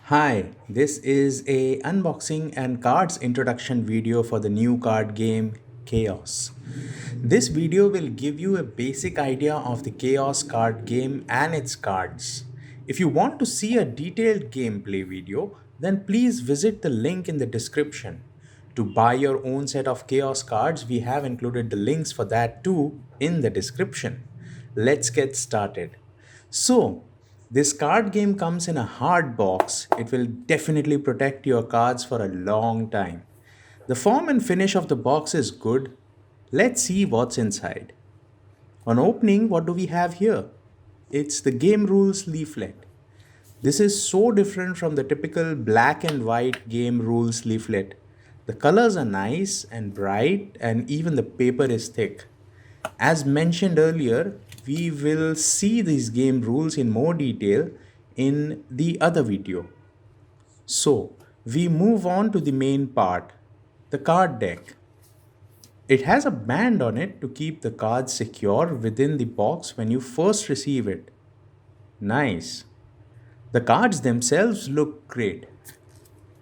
Hi, this is a unboxing and cards introduction video for the new card game KAOS. This video will give you a basic idea of the KAOS card game and its cards. If you want to see a detailed gameplay video, then please visit the link in the description. To buy your own set of KAOS cards, we have included the links for that too in the description. Let's get started. So, this card game comes in a hard box. It will definitely protect your cards for a long time. The form and finish of the box is good. Let's see what's inside. On opening, what do we have here? It's the game rules leaflet. This is so different from the typical black and white game rules leaflet. The colors are nice and bright, and even the paper is thick. As mentioned earlier, we will see these game rules in more detail in the other video. So, we move on to the main part, the card deck. It has a band on it to keep the cards secure within the box when you first receive it. Nice. The cards themselves look great.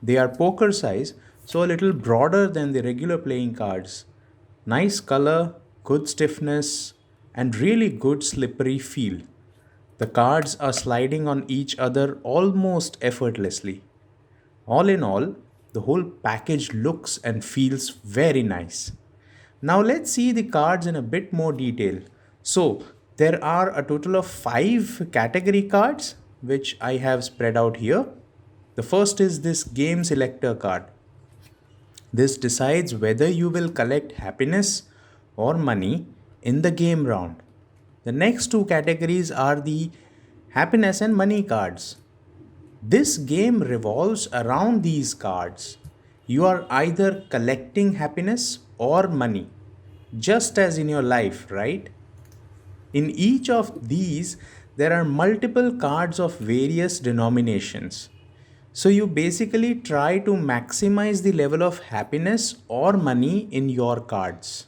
They are poker size, so a little broader than the regular playing cards. Nice color, good stiffness, and really good slippery feel. The cards are sliding on each other almost effortlessly. All in all, the whole package looks and feels very nice. Now let's see the cards in a bit more detail. So, there are a total of 5 category cards which I have spread out here. The first is this game selector card. This decides whether you will collect happiness or money in the game round. The next two categories are the happiness and money cards. This game revolves around these cards. You are either collecting happiness or money, just as in your life, right? In each of these, there are multiple cards of various denominations. So you basically try to maximize the level of happiness or money in your cards.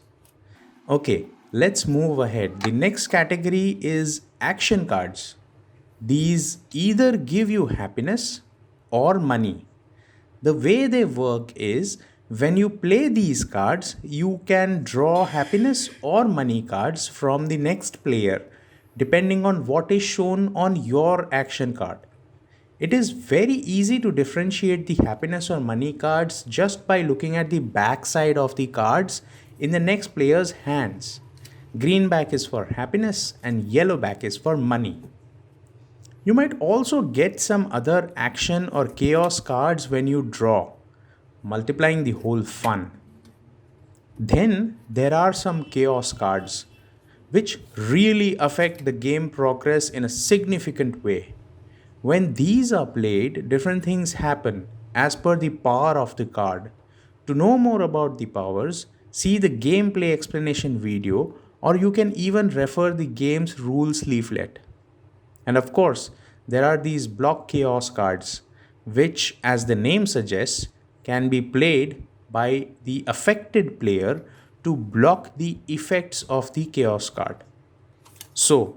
Okay, let's move ahead. The next category is action cards. These either give you happiness or money. The way they work is when you play these cards, you can draw happiness or money cards from the next player depending on what is shown on your action card. It is very easy to differentiate the happiness or money cards just by looking at the back side of the cards in the next player's hands. Green back is for happiness and yellow back is for money. You might also get some other action or chaos cards when you draw, multiplying the whole fun. Then there are some chaos cards, which really affect the game progress in a significant way. When these are played, different things happen as per the power of the card. To know more about the powers, see the gameplay explanation video, or you can even refer the game's rules leaflet. And of course, there are these block chaos cards, which, as the name suggests, can be played by the affected player to block the effects of the chaos card. So,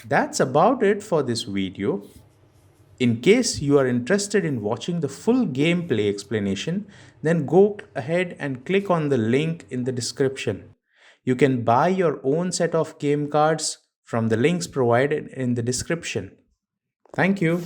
that's about it for this video. In case you are interested in watching the full gameplay explanation, then go ahead and click on the link in the description. You can buy your own set of game cards from the links provided in the description. Thank you.